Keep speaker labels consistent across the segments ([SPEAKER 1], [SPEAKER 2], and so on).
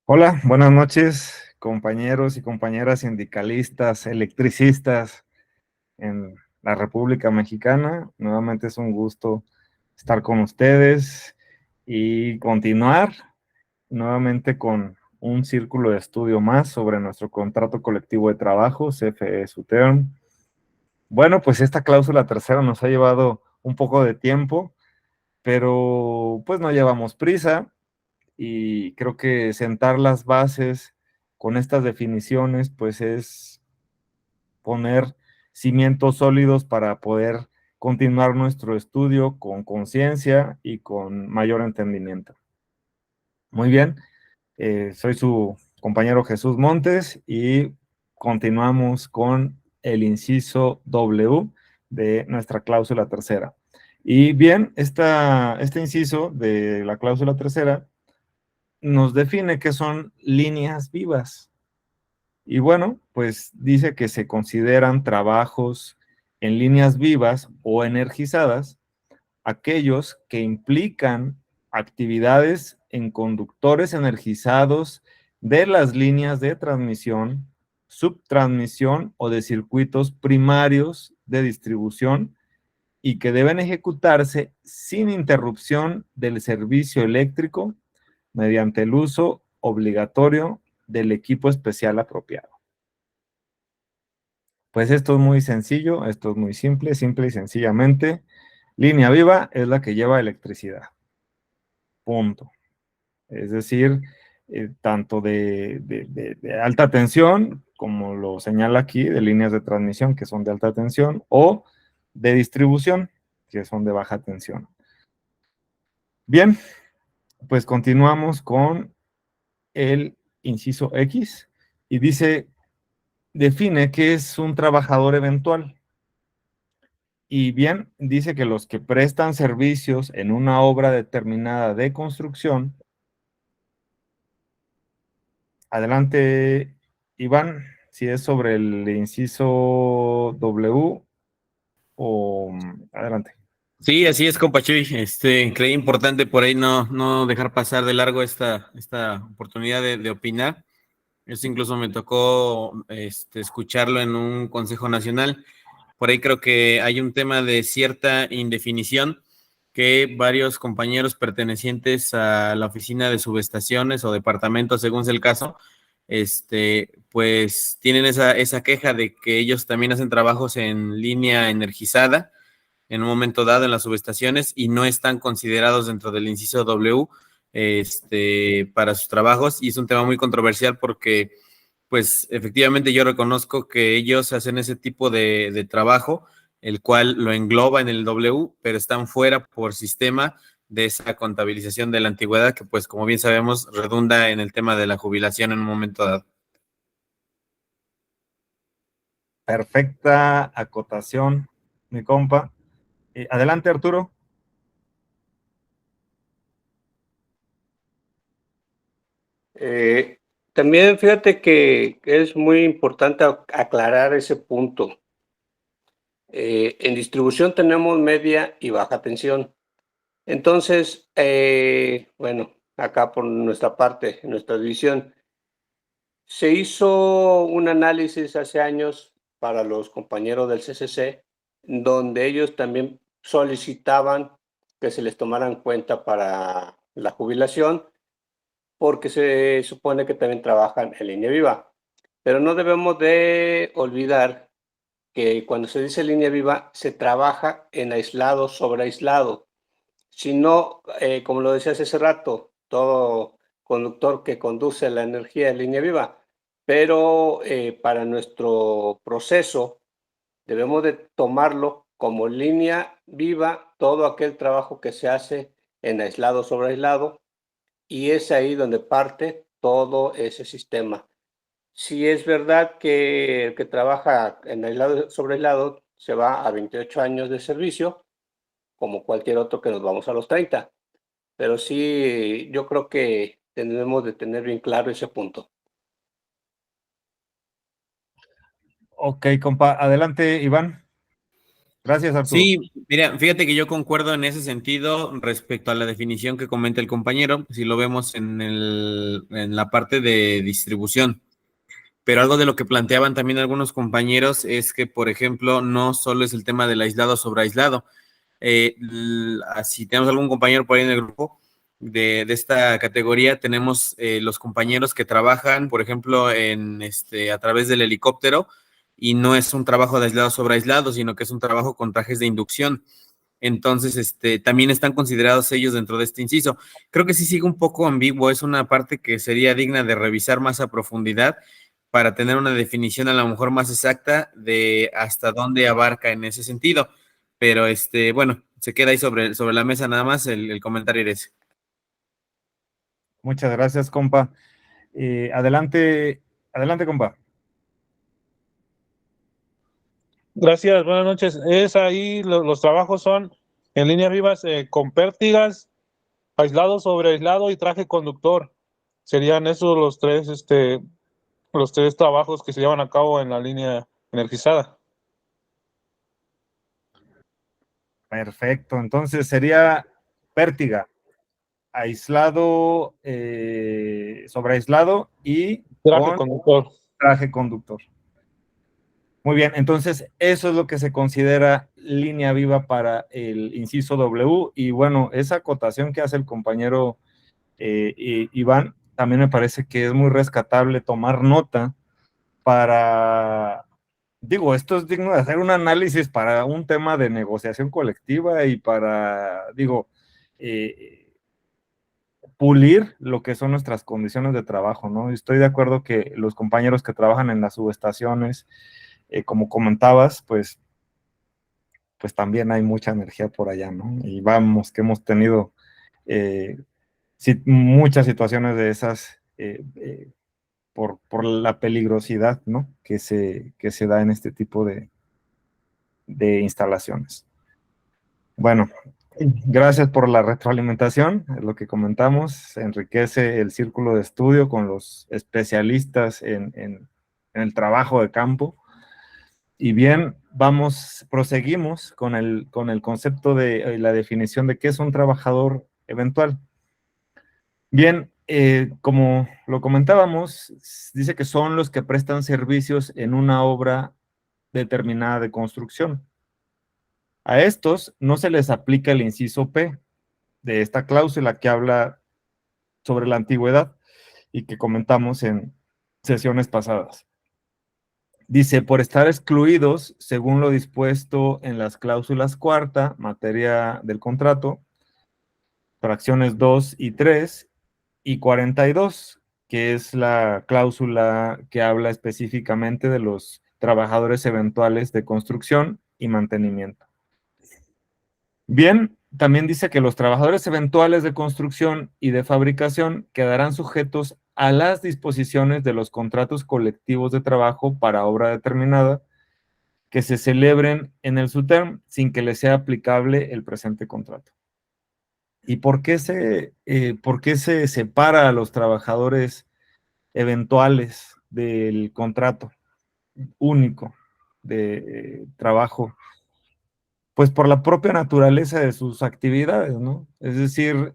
[SPEAKER 1] Hola, buenas noches, compañeros y compañeras sindicalistas, electricistas en la República Mexicana. Nuevamente es un gusto estar con ustedes y continuar nuevamente con un círculo de estudio más sobre nuestro contrato colectivo de trabajo, CFE SUTERM. Bueno, pues esta cláusula tercera nos ha llevado un poco de tiempo, pero pues no llevamos prisa y creo que sentar las bases con estas definiciones, pues es poner cimientos sólidos para poder continuar nuestro estudio con conciencia y con mayor entendimiento. Muy bien, soy su compañero Jesús Montes y continuamos con el inciso W de nuestra cláusula tercera. Y bien, este inciso de la cláusula tercera nos define qué son líneas vivas. Y bueno, pues dice que se consideran trabajos en líneas vivas o energizadas aquellos que implican actividades en conductores energizados de las líneas de transmisión, subtransmisión o de circuitos primarios de distribución y que deben ejecutarse sin interrupción del servicio eléctrico mediante el uso obligatorio del equipo especial apropiado. Pues esto es muy sencillo, esto es muy simple, simple y sencillamente. Línea viva es la que lleva electricidad. Punto. Es decir, tanto de alta tensión, como lo señala aquí, de líneas de transmisión que son de alta tensión, o de distribución, que son de baja tensión. Bien, pues continuamos con el inciso X y dice, define qué es un trabajador eventual. Y bien, dice que los que prestan servicios en una obra determinada de construcción, adelante, Iván, si es sobre el inciso W o adelante.
[SPEAKER 2] Sí, así es, compa Chuy. Creí importante por ahí no dejar pasar de largo esta oportunidad de opinar. Esto incluso me tocó escucharlo en un consejo nacional. Por ahí creo que hay un tema de cierta indefinición que varios compañeros pertenecientes a la oficina de subestaciones o departamentos, según sea el caso, pues tienen esa queja de que ellos también hacen trabajos en línea energizada en un momento dado en las subestaciones y no están considerados dentro del inciso W para sus trabajos, y es un tema muy controversial porque pues efectivamente yo reconozco que ellos hacen ese tipo de trabajo, el cual lo engloba en el W, pero están fuera por sistema de esa contabilización de la antigüedad que pues como bien sabemos redunda en el tema de la jubilación en un momento dado.
[SPEAKER 1] Perfecta acotación, mi compa. Adelante, Arturo.
[SPEAKER 3] Eh, También fíjate que es muy importante aclarar ese punto. En distribución tenemos media y baja tensión. Entonces, bueno, acá por nuestra parte, en nuestra división, se hizo un análisis hace años para los compañeros del CCC, donde ellos también solicitaban que se les tomaran en cuenta para la jubilación, porque se supone que también trabajan en línea viva. Pero no debemos de olvidar que cuando se dice línea viva, se trabaja en aislado sobre aislado. Si no, como lo decías hace rato, todo conductor que conduce la energía en línea viva, pero para nuestro proceso debemos de tomarlo como línea viva todo aquel trabajo que se hace en aislado sobre aislado, y es ahí donde parte todo ese sistema. Si es verdad que el que trabaja en aislado sobre aislado se va a 28 años de servicio, como cualquier otro que nos vamos a los 30. Pero sí, yo creo que tenemos de tener bien claro ese punto.
[SPEAKER 1] Ok, compa. Adelante, Iván. Gracias, Arturo.
[SPEAKER 2] Sí, mira, fíjate que yo concuerdo en ese sentido respecto a la definición que comenta el compañero, si lo vemos en la parte de distribución. Pero algo de lo que planteaban también algunos compañeros es que, por ejemplo, no solo es el tema del aislado sobre aislado. Si tenemos algún compañero por ahí en el grupo de esta categoría, tenemos los compañeros que trabajan, por ejemplo, a través del helicóptero, y no es un trabajo de aislado sobre aislado, sino que es un trabajo con trajes de inducción. Entonces, también están considerados ellos dentro de este inciso. Creo que sí sigue un poco ambiguo, es una parte que sería digna de revisar más a profundidad para tener una definición a lo mejor más exacta de hasta dónde abarca en ese sentido. Pero bueno, se queda ahí sobre la mesa nada más el comentario eres.
[SPEAKER 1] Muchas gracias, compa. Adelante, adelante, compa.
[SPEAKER 4] Gracias, buenas noches. Es ahí, los trabajos son en líneas vivas con pértigas, aislado sobre aislado y traje conductor. Serían esos los tres trabajos que se llevan a cabo en la línea energizada.
[SPEAKER 1] Perfecto. Entonces sería pértiga, aislado, sobre aislado y
[SPEAKER 4] Traje
[SPEAKER 1] con
[SPEAKER 4] conductor.
[SPEAKER 1] traje conductor. Muy bien, entonces eso es lo que se considera línea viva para el inciso W. Y bueno, esa acotación que hace el compañero Iván, también me parece que es muy rescatable tomar nota para, digo, esto es digno de hacer un análisis para un tema de negociación colectiva y para, digo, pulir lo que son nuestras condiciones de trabajo, ¿no? Estoy de acuerdo que los compañeros que trabajan en las subestaciones, como comentabas, pues también hay mucha energía por allá, ¿no? Y vamos, que hemos tenido eh, muchas situaciones de esas por la peligrosidad, ¿no? Que se da en este tipo de instalaciones. Bueno, gracias por la retroalimentación, es lo que comentamos, se enriquece el círculo de estudio con los especialistas en el trabajo de campo. Y bien, proseguimos con el concepto de la definición de qué es un trabajador eventual. Bien, como lo comentábamos, dice que son los que prestan servicios en una obra determinada de construcción. A estos no se les aplica el inciso P de esta cláusula que habla sobre la antigüedad y que comentamos en sesiones pasadas. Dice, por estar excluidos, según lo dispuesto en las cláusulas cuarta, materia del contrato, fracciones 2 y 3, y 42, que es la cláusula que habla específicamente de los trabajadores eventuales de construcción y mantenimiento. Bien, también dice que los trabajadores eventuales de construcción y de fabricación quedarán sujetos a las disposiciones de los contratos colectivos de trabajo para obra determinada que se celebren en el SUTERM sin que les sea aplicable el presente contrato. ¿Y por qué se separa a los trabajadores eventuales del contrato único de trabajo? Pues por la propia naturaleza de sus actividades, ¿no? Es decir,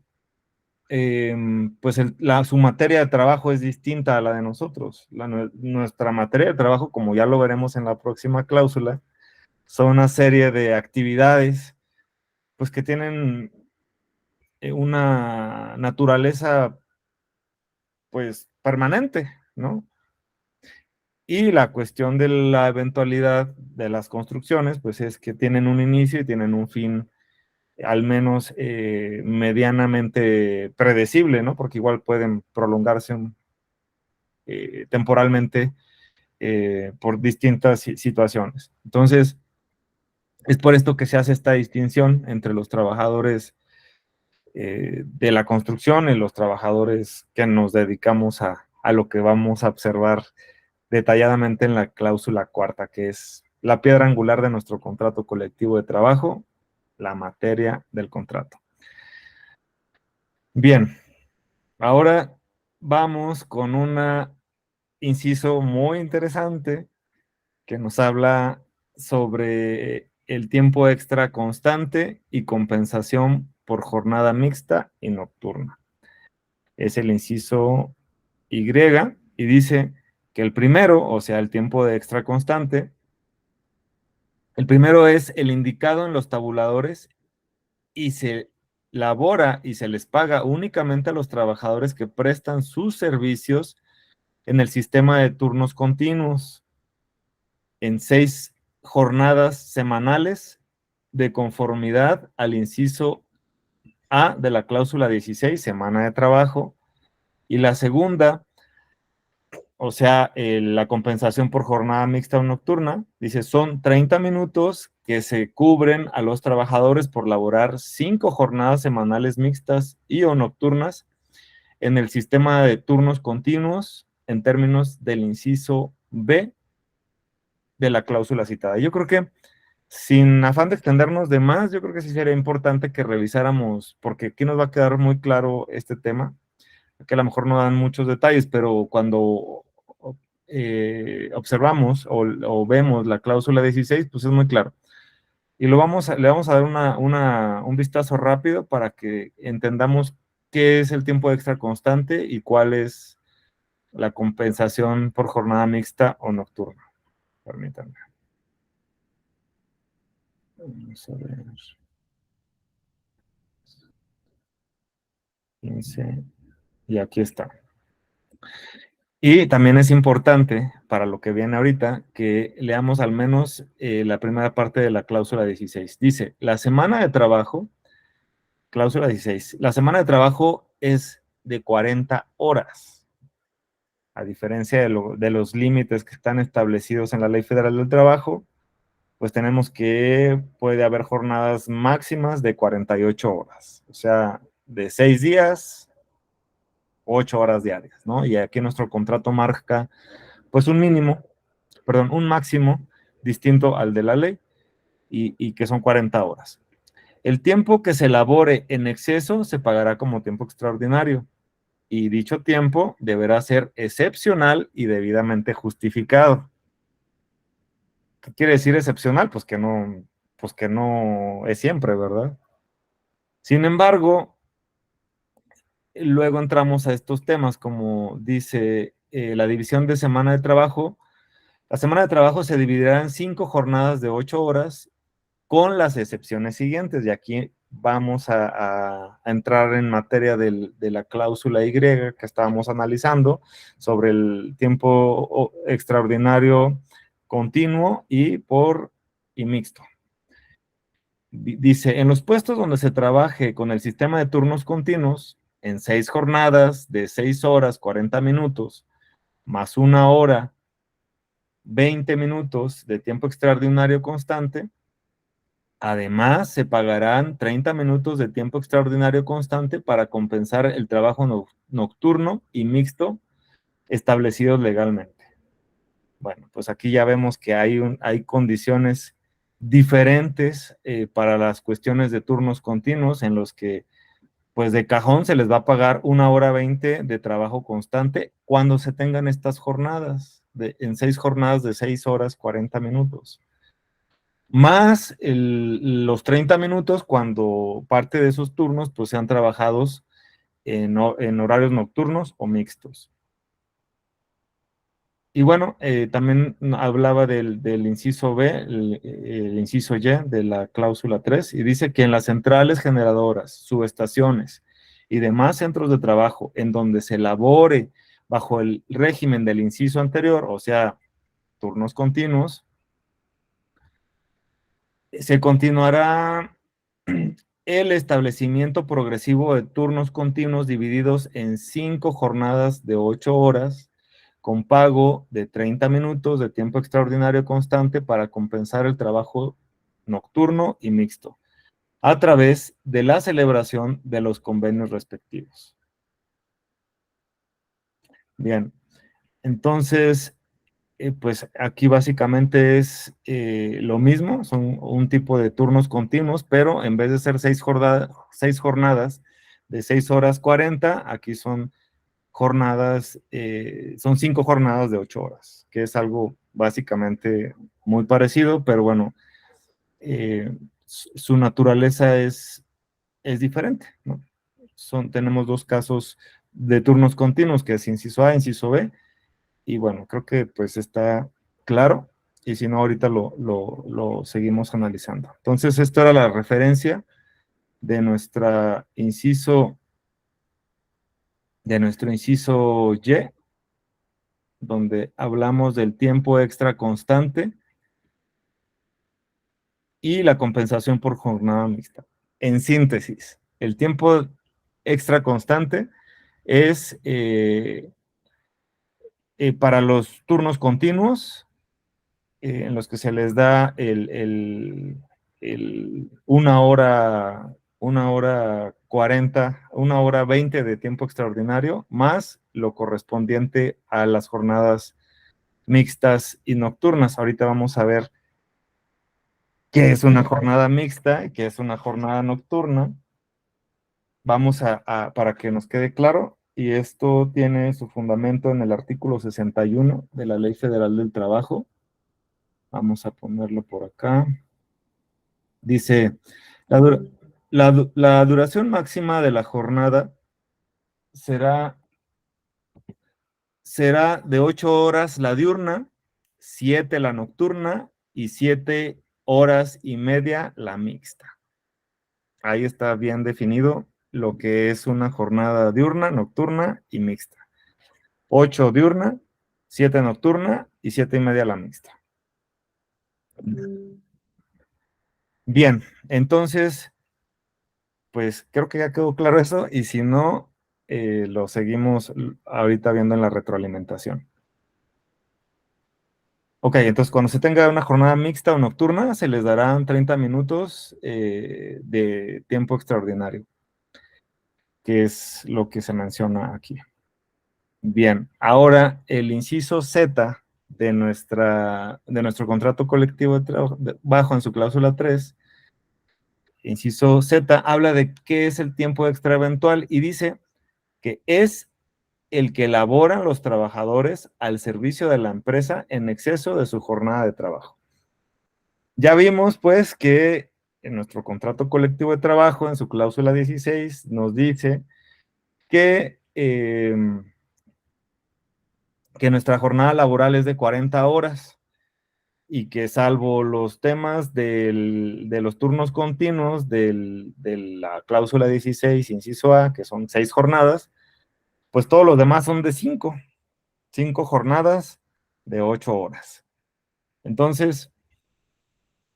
[SPEAKER 1] pues su materia de trabajo es distinta a la de nosotros. Nuestra materia de trabajo, como ya lo veremos en la próxima cláusula, son una serie de actividades pues que tienen una naturaleza pues permanente, ¿no? Y la cuestión de la eventualidad de las construcciones, pues es que tienen un inicio y tienen un fin al menos medianamente predecible, ¿no? Porque igual pueden prolongarse temporalmente por distintas situaciones. Entonces, es por esto que se hace esta distinción entre los trabajadores de la construcción y los trabajadores que nos dedicamos a lo que vamos a observar detalladamente en la cláusula cuarta, que es la piedra angular de nuestro contrato colectivo de trabajo, la materia del contrato. Bien, ahora vamos con un inciso muy interesante que nos habla sobre el tiempo extra constante y compensación por jornada mixta y nocturna. Es el inciso Y, y dice que el primero, o sea, el tiempo de extra constante, el primero es el indicado en los tabuladores y se labora y se les paga únicamente a los trabajadores que prestan sus servicios en el sistema de turnos continuos en 6 jornadas semanales de conformidad al inciso A de la cláusula 16, semana de trabajo, y la segunda, o sea, la compensación por jornada mixta o nocturna, dice, son 30 minutos que se cubren a los trabajadores por laborar 5 jornadas semanales mixtas y o nocturnas en el sistema de turnos continuos en términos del inciso B de la cláusula citada. Yo creo que, sin afán de extendernos de más, yo creo que sí sería importante que revisáramos, porque aquí nos va a quedar muy claro este tema, que a lo mejor no dan muchos detalles, pero cuando observamos o vemos la cláusula 16, pues es muy claro. Y le vamos a dar un vistazo rápido para que entendamos qué es el tiempo extra constante y cuál es la compensación por jornada mixta o nocturna. Permítanme. Vamos a ver. 15. Y aquí está. Y también es importante, para lo que viene ahorita, que leamos al menos la primera parte de la cláusula 16. Dice, la semana de trabajo, cláusula 16, la semana de trabajo es de 40 horas, a diferencia de los límites que están establecidos en la Ley Federal del Trabajo, pues tenemos que puede haber jornadas máximas de 48 horas, o sea, de 6 días, 8 horas diarias, ¿no? Y aquí nuestro contrato marca, pues un máximo distinto al de la ley y que son 40 horas. El tiempo que se elabore en exceso se pagará como tiempo extraordinario y dicho tiempo deberá ser excepcional y debidamente justificado. ¿Qué quiere decir excepcional? Pues que no es siempre, ¿verdad? Sin embargo, luego entramos a estos temas, como dice la división de semana de trabajo. La semana de trabajo se dividirá en 5 jornadas de 8 horas, con las excepciones siguientes. Y aquí vamos a entrar en materia de la cláusula Y que estábamos analizando sobre el tiempo extraordinario continuo y mixto. Dice, en los puestos donde se trabaje con el sistema de turnos continuos, en 6 jornadas de 6 horas, 40 minutos, más 1 hora, 20 minutos de tiempo extraordinario constante, además se pagarán 30 minutos de tiempo extraordinario constante para compensar el trabajo nocturno y mixto establecidos legalmente. Bueno, pues aquí ya vemos que hay condiciones diferentes para las cuestiones de turnos continuos en los que pues de cajón se les va a pagar 1 hora 20 de trabajo constante cuando se tengan estas jornadas, en 6 jornadas de 6 horas 40 minutos. Más los 30 minutos cuando parte de esos turnos pues sean trabajados en horarios nocturnos o mixtos. Y bueno, también hablaba del inciso B, el inciso Y de la cláusula 3, y dice que en las centrales generadoras, subestaciones y demás centros de trabajo en donde se labore bajo el régimen del inciso anterior, o sea, turnos continuos, se continuará el establecimiento progresivo de turnos continuos divididos en 5 jornadas de 8 horas, con pago de 30 minutos de tiempo extraordinario constante para compensar el trabajo nocturno y mixto, a través de la celebración de los convenios respectivos. Bien, entonces, pues aquí básicamente es lo mismo, son un tipo de turnos continuos, pero en vez de ser 6 jornadas de 6 horas 40, aquí son jornadas, son 5 jornadas de 8 horas, que es algo básicamente muy parecido, pero bueno, su naturaleza es diferente, ¿no? Tenemos dos casos de turnos continuos, que es inciso A, inciso B, y bueno, creo que pues está claro, y si no, ahorita lo seguimos analizando. Entonces, esta era la referencia de nuestro inciso Y, donde hablamos del tiempo extra constante y la compensación por jornada mixta. En síntesis, el tiempo extra constante es para los turnos continuos, en los que se les da una hora 40, una hora 20 de tiempo extraordinario, más lo correspondiente a las jornadas mixtas y nocturnas. Ahorita vamos a ver qué es una jornada mixta y qué es una jornada nocturna. Vamos para que nos quede claro, y esto tiene su fundamento en el artículo 61 de la Ley Federal del Trabajo. Vamos a ponerlo por acá. Dice, la duración máxima de la jornada será de 8 horas la diurna, 7 la nocturna y 7 horas y media la mixta. Ahí está bien definido lo que es una jornada diurna, nocturna y mixta. 8 diurna, 7 nocturna y 7:30 la mixta. Bien, entonces, pues creo que ya quedó claro eso, y si no, lo seguimos ahorita viendo en la retroalimentación. Ok, entonces cuando se tenga una jornada mixta o nocturna, se les darán 30 minutos de tiempo extraordinario, que es lo que se menciona aquí. Bien, ahora el inciso Z de nuestro contrato colectivo de trabajo, bajo en su cláusula 3, inciso Z, habla de qué es el tiempo extra eventual y dice que es el que elaboran los trabajadores al servicio de la empresa en exceso de su jornada de trabajo. Ya vimos, pues, que en nuestro contrato colectivo de trabajo, en su cláusula 16, nos dice que nuestra jornada laboral es de 40 horas y que, salvo los temas de los turnos continuos de la cláusula 16, inciso A, que son 6 jornadas, pues todos los demás son de 5 jornadas de 8 horas. Entonces,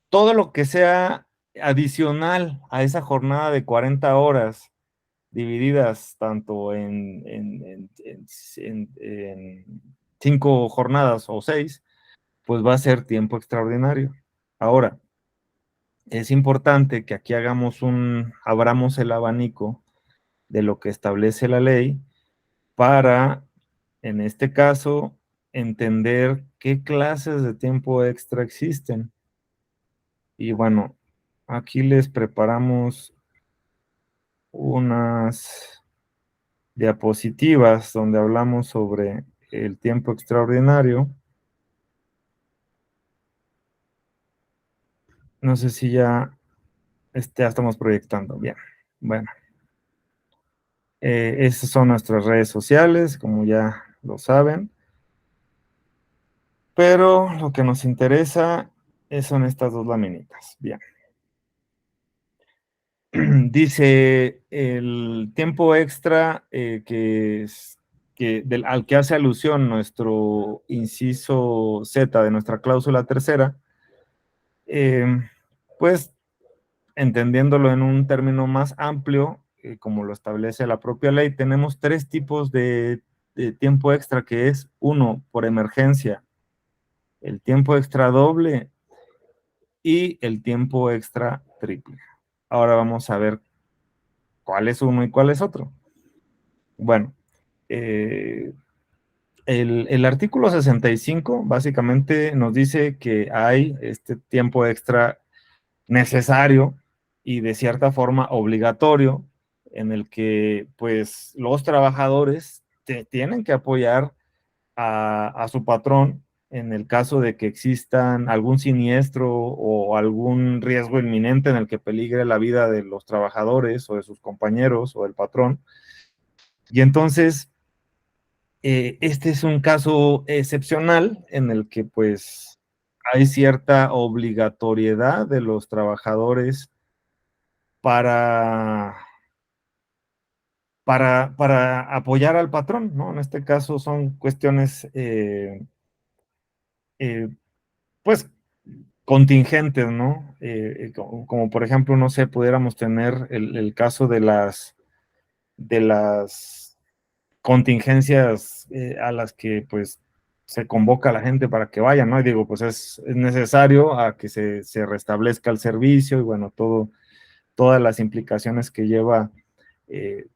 [SPEAKER 1] todo lo que sea adicional a esa jornada de 40 horas, divididas tanto en 5 jornadas o 6, pues va a ser tiempo extraordinario. Ahora, es importante que aquí abramos el abanico de lo que establece la ley para, en este caso, entender qué clases de tiempo extra existen. Y bueno, aquí les preparamos unas diapositivas donde hablamos sobre el tiempo extraordinario. No sé si ya estamos proyectando. Bien, bueno. Esas son nuestras redes sociales, como ya lo saben. Pero lo que nos interesa son estas dos laminitas. Bien. Dice el tiempo extra al que hace alusión nuestro inciso Z de nuestra cláusula tercera, pues entendiéndolo en un término más amplio, como lo establece la propia ley, tenemos 3 tipos de tiempo extra, que es: 1, por emergencia, el tiempo extra doble y el tiempo extra triple. Ahora vamos a ver cuál es uno y cuál es otro. Bueno, el artículo 65 básicamente nos dice que hay este tiempo extra necesario y de cierta forma obligatorio, en el que pues los trabajadores tienen que apoyar a su patrón en el caso de que existan algún siniestro o algún riesgo inminente en el que peligre la vida de los trabajadores o de sus compañeros o del patrón. Y entonces, este es un caso excepcional en el que pues hay cierta obligatoriedad de los trabajadores para apoyar al patrón, ¿no? En este caso son cuestiones, pues, contingentes, ¿no? Como, por ejemplo, no sé, pudiéramos tener el caso de las contingencias a las que, pues, se convoca a la gente para que vayan, ¿no? Y digo, pues es necesario a que se restablezca el servicio y, bueno, todas las implicaciones que lleva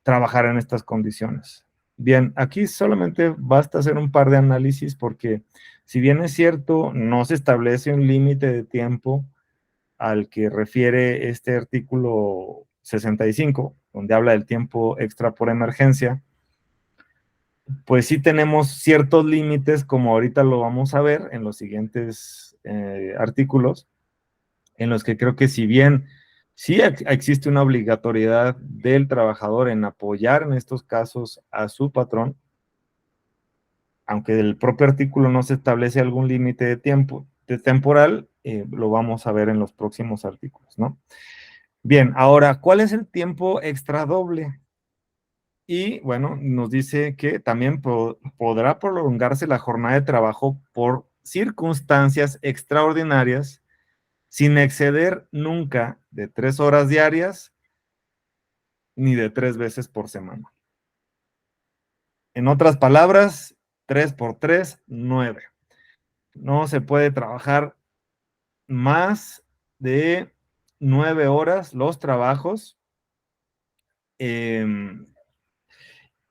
[SPEAKER 1] trabajar en estas condiciones. Bien, aquí solamente basta hacer un par de análisis porque si bien es cierto, no se establece un límite de tiempo al que refiere este artículo 65, donde habla del tiempo extra por emergencia, pues sí tenemos ciertos límites, como ahorita lo vamos a ver en los siguientes artículos, en los que creo que si bien sí existe una obligatoriedad del trabajador en apoyar en estos casos a su patrón, aunque el propio artículo no se establece algún límite de tiempo, de temporal, lo vamos a ver en los próximos artículos, ¿no? Bien, ahora, ¿cuál es el tiempo extra doble? Y bueno, nos dice que también podrá prolongarse la jornada de trabajo por circunstancias extraordinarias sin exceder nunca de 3 horas diarias ni de 3 veces por semana. En otras palabras, 3 por 3, 9. No se puede trabajar más de 9 horas los trabajos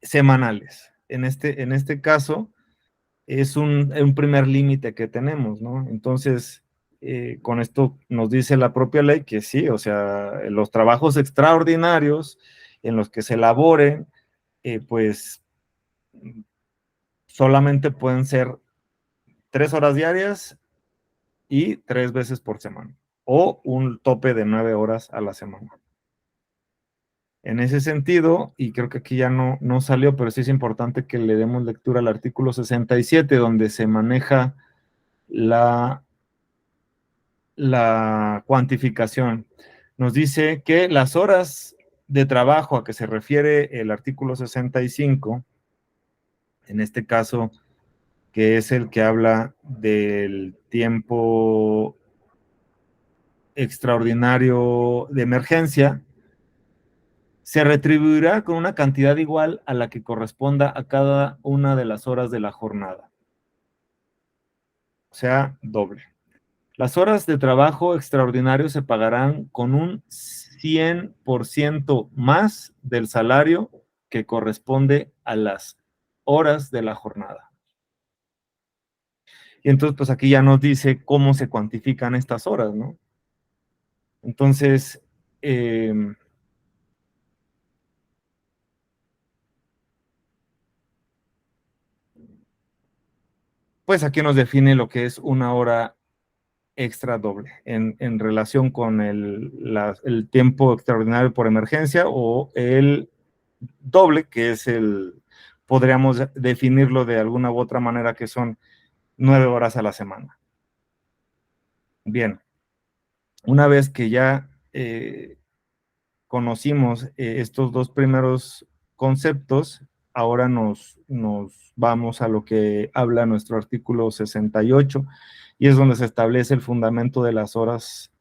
[SPEAKER 1] semanales. En este caso, es un primer límite que tenemos, ¿no? Entonces, con esto nos dice la propia ley que sí, o sea, los trabajos extraordinarios en los que se elaboren, pues solamente pueden ser 3 horas diarias y 3 veces por semana, o un tope de 9 horas a la semana. En ese sentido, y creo que aquí ya no salió, pero sí es importante que le demos lectura al artículo 67, donde se maneja la cuantificación. Nos dice que las horas de trabajo a que se refiere el artículo 65, en este caso, que es el que habla del tiempo extraordinario de emergencia, se retribuirá con una cantidad igual a la que corresponda a cada una de las horas de la jornada. O sea, doble. Las horas de trabajo extraordinario se pagarán con un 100% más del salario que corresponde a las horas de la jornada. Y entonces, pues aquí ya nos dice cómo se cuantifican estas horas, ¿no? Entonces, pues aquí nos define lo que es una hora extra doble en relación con el tiempo extraordinario por emergencia o el doble, que es podríamos definirlo de alguna u otra manera, que son 9 horas a la semana. Bien, una vez que ya conocimos estos dos primeros conceptos, ahora nos vamos a lo que habla nuestro artículo 68, y es donde se establece el fundamento de las horas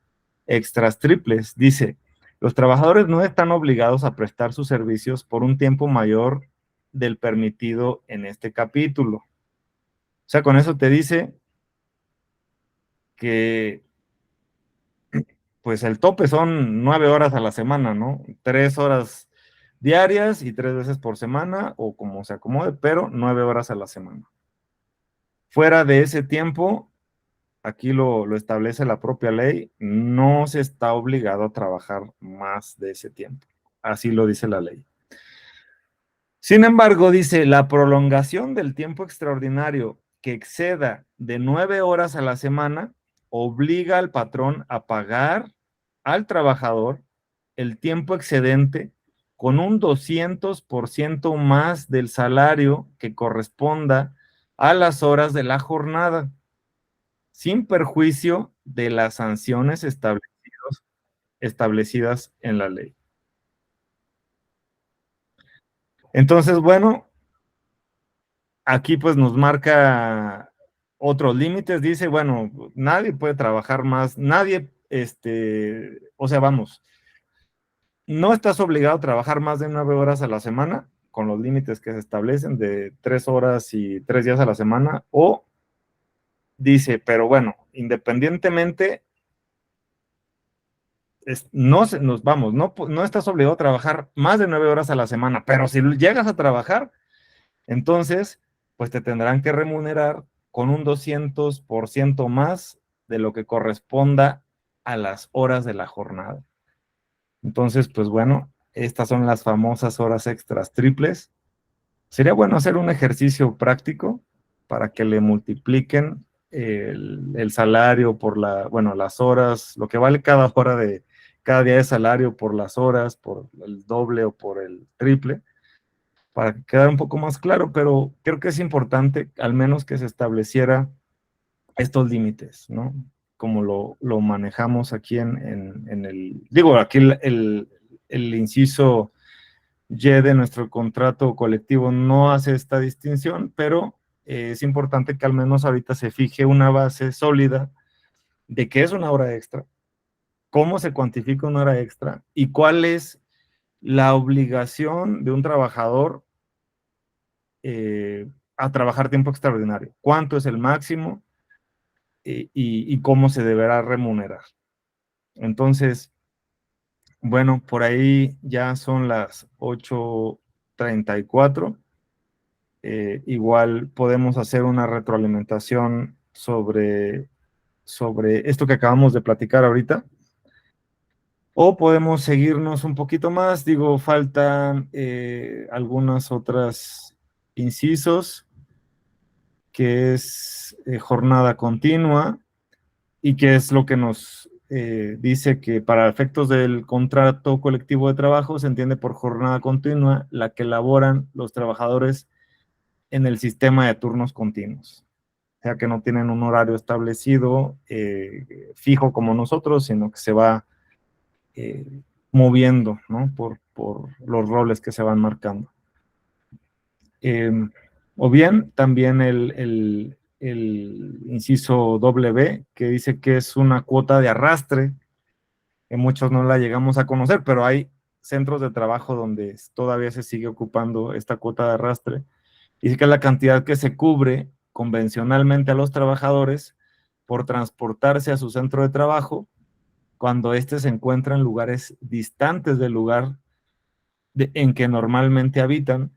[SPEAKER 1] extras triples. Dice, los trabajadores no están obligados a prestar sus servicios por un tiempo mayor del permitido en este capítulo. O sea, con eso te dice que pues el tope son 9 horas a la semana, ¿no? 3 horas diarias y 3 veces por semana, o como se acomode, pero 9 horas a la semana. Fuera de ese tiempo, aquí lo establece la propia ley, no se está obligado a trabajar más de ese tiempo. Así lo dice la ley. Sin embargo, dice, la prolongación del tiempo extraordinario que exceda de 9 horas a la semana obliga al patrón a pagar al trabajador el tiempo excedente con un 200% más del salario que corresponda a las horas de la jornada, sin perjuicio de las sanciones establecidas en la ley. Entonces, bueno, aquí pues nos marca otros límites, dice, bueno, nadie puede trabajar más, nadie, o sea, vamos, no estás obligado a trabajar más de 9 horas a la semana, con los límites que se establecen de 3 horas y 3 días a la semana, o dice, pero bueno, independientemente, no estás obligado a trabajar más de 9 horas a la semana, pero si llegas a trabajar, entonces, pues te tendrán que remunerar con un 200% más de lo que corresponda a las horas de la jornada. Entonces, pues bueno, estas son las famosas horas extras triples. Sería bueno hacer un ejercicio práctico para que le multipliquen el salario por las horas, lo que vale cada hora de cada día de salario por las horas, por el doble o por el triple, para quedar un poco más claro, pero creo que es importante al menos que se estableciera estos límites, ¿no? Como lo manejamos aquí aquí el inciso Y de nuestro contrato colectivo no hace esta distinción, pero es importante que al menos ahorita se fije una base sólida de qué es una hora extra, cómo se cuantifica una hora extra y cuál es la obligación de un trabajador a trabajar tiempo extraordinario, cuánto es el máximo y cómo se deberá remunerar. Entonces, bueno, por ahí ya son las 8:34. Igual podemos hacer una retroalimentación sobre esto que acabamos de platicar ahorita. O podemos seguirnos un poquito más. Digo, faltan algunas otras incisos, que es jornada continua, y que es lo que nos dice que para efectos del contrato colectivo de trabajo se entiende por jornada continua la que elaboran los trabajadores en el sistema de turnos continuos. O sea, que no tienen un horario establecido fijo como nosotros, sino que se va moviendo, ¿no? Por los roles que se van marcando. O bien también el inciso W, que dice que es una cuota de arrastre, que muchos no la llegamos a conocer, pero hay centros de trabajo donde todavía se sigue ocupando esta cuota de arrastre. Dice que es la cantidad que se cubre convencionalmente a los trabajadores por transportarse a su centro de trabajo cuando éste se encuentra en lugares distantes del lugar en que normalmente habitan,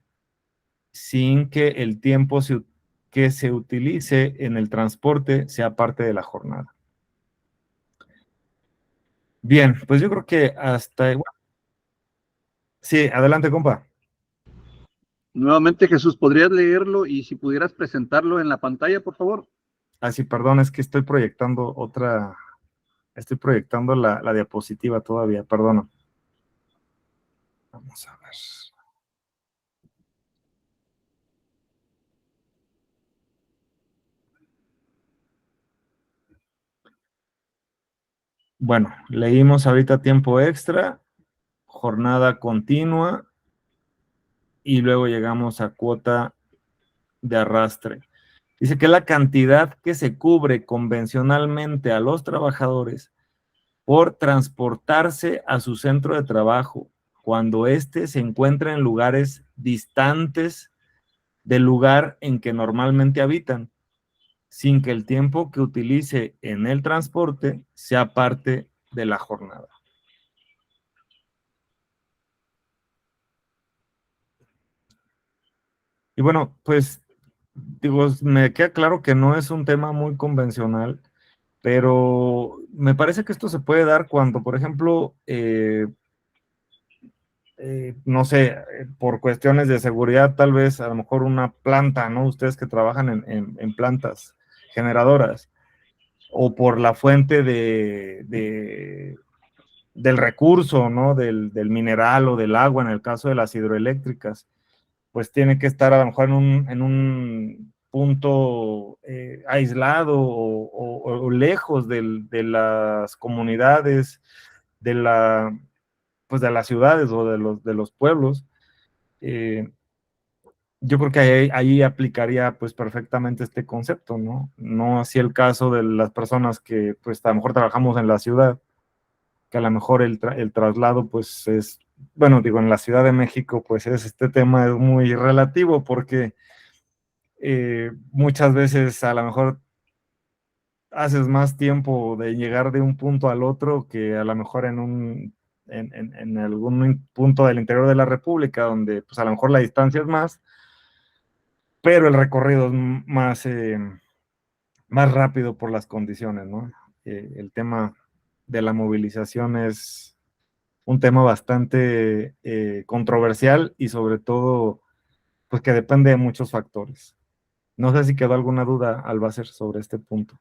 [SPEAKER 1] sin que el tiempo que se utilice en el transporte sea parte de la jornada. Bien, pues yo creo que hasta... Bueno, sí, adelante, compa.
[SPEAKER 5] Nuevamente, Jesús, ¿podrías leerlo y si pudieras presentarlo en la pantalla, por favor?
[SPEAKER 1] Ah, sí, perdón, es que estoy proyectando la diapositiva todavía, perdón. Vamos a ver. Bueno, leímos ahorita tiempo extra, jornada continua, y luego llegamos a cuota de arrastre. Dice que la cantidad que se cubre convencionalmente a los trabajadores por transportarse a su centro de trabajo cuando éste se encuentra en lugares distantes del lugar en que normalmente habitan, sin que el tiempo que utilice en el transporte sea parte de la jornada. Y bueno, pues digo, me queda claro que no es un tema muy convencional, pero me parece que esto se puede dar cuando, por ejemplo, no sé, por cuestiones de seguridad, tal vez a lo mejor una planta, ¿no? Ustedes que trabajan en plantas, generadoras, o por la fuente del recurso, ¿no? Del mineral o del agua, en el caso de las hidroeléctricas, pues tiene que estar a lo mejor en un punto aislado o lejos de las comunidades, pues de las ciudades o de los pueblos. Yo creo que ahí aplicaría pues perfectamente este concepto, ¿no? No así el caso de las personas que pues a lo mejor trabajamos en la ciudad, que a lo mejor el traslado pues es, bueno, digo, en la Ciudad de México pues este tema es muy relativo porque muchas veces a lo mejor haces más tiempo de llegar de un punto al otro que a lo mejor en algún punto del interior de la República donde pues a lo mejor la distancia es más, pero el recorrido es más rápido por las condiciones, ¿no? El tema de la movilización es un tema bastante controversial y sobre todo, pues que depende de muchos factores. No sé si quedó alguna duda, Albacer, sobre este punto.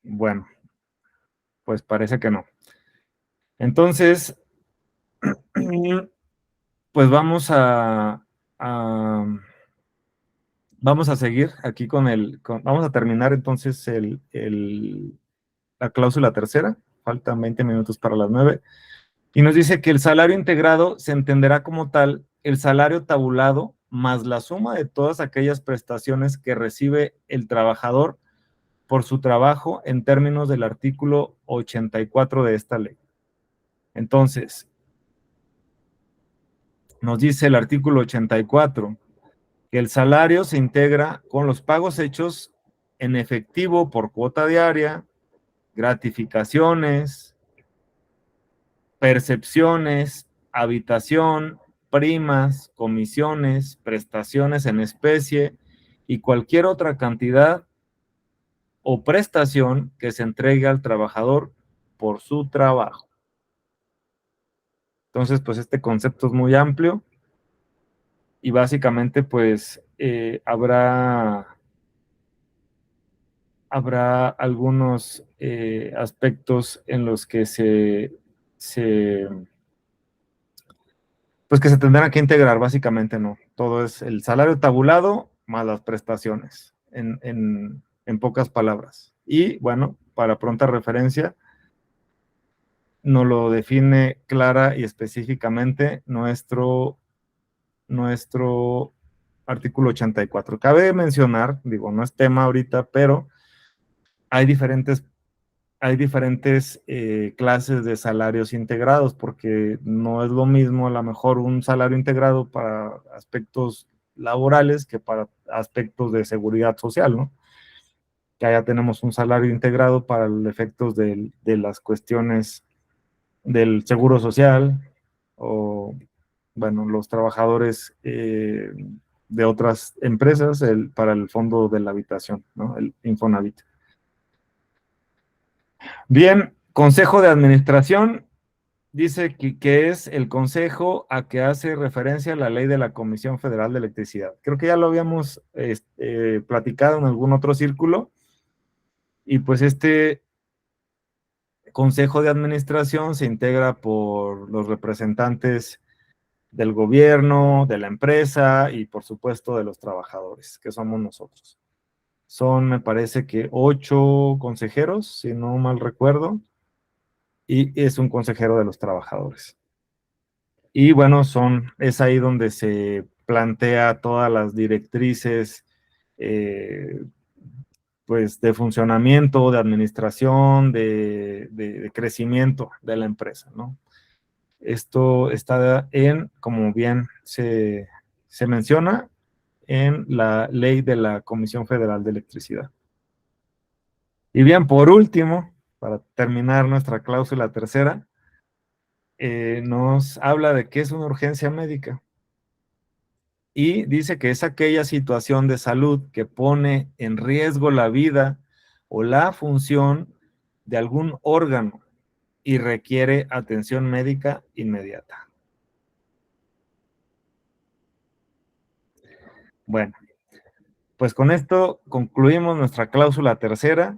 [SPEAKER 1] Bueno, pues parece que no. Entonces, pues vamos a seguir aquí vamos a terminar entonces la cláusula tercera, faltan 20 minutos para las 9, y nos dice que el salario integrado se entenderá como tal el salario tabulado más la suma de todas aquellas prestaciones que recibe el trabajador por su trabajo en términos del artículo 84 de esta ley. Entonces, nos dice el artículo 84 que el salario se integra con los pagos hechos en efectivo por cuota diaria, gratificaciones, percepciones, habitación, primas, comisiones, prestaciones en especie y cualquier otra cantidad o prestación que se entregue al trabajador por su trabajo. Entonces, pues este concepto es muy amplio y básicamente, pues, habrá algunos aspectos en los que pues que se tendrán que integrar, básicamente, ¿no? Todo es el salario tabulado más las prestaciones, en pocas palabras. Y, bueno, para pronta referencia, nos lo define clara y específicamente nuestro artículo 84. Cabe mencionar, digo, no es tema ahorita, pero hay diferentes clases de salarios integrados, porque no es lo mismo a lo mejor un salario integrado para aspectos laborales que para aspectos de seguridad social, ¿no? Que allá tenemos un salario integrado para los efectos de las cuestiones del seguro social o, bueno, los trabajadores de otras empresas para el fondo de la habitación, ¿no? El Infonavit. Bien, consejo de administración, dice que es el consejo a que hace referencia a la ley de la Comisión Federal de Electricidad. Creo que ya lo habíamos platicado en algún otro círculo, y pues este consejo de administración se integra por los representantes del gobierno, de la empresa y por supuesto de los trabajadores, que somos nosotros. Son, me parece que 8 consejeros, si no mal recuerdo, y es un consejero de los trabajadores. Y bueno, es ahí donde se plantea todas las directrices pues de funcionamiento, de administración, de crecimiento de la empresa, ¿no? Esto está como bien se menciona, en la ley de la Comisión Federal de Electricidad. Y bien, por último, para terminar nuestra cláusula tercera, nos habla de qué es una urgencia médica. Y dice que es aquella situación de salud que pone en riesgo la vida o la función de algún órgano, y requiere atención médica inmediata. Bueno, pues con esto concluimos nuestra cláusula tercera.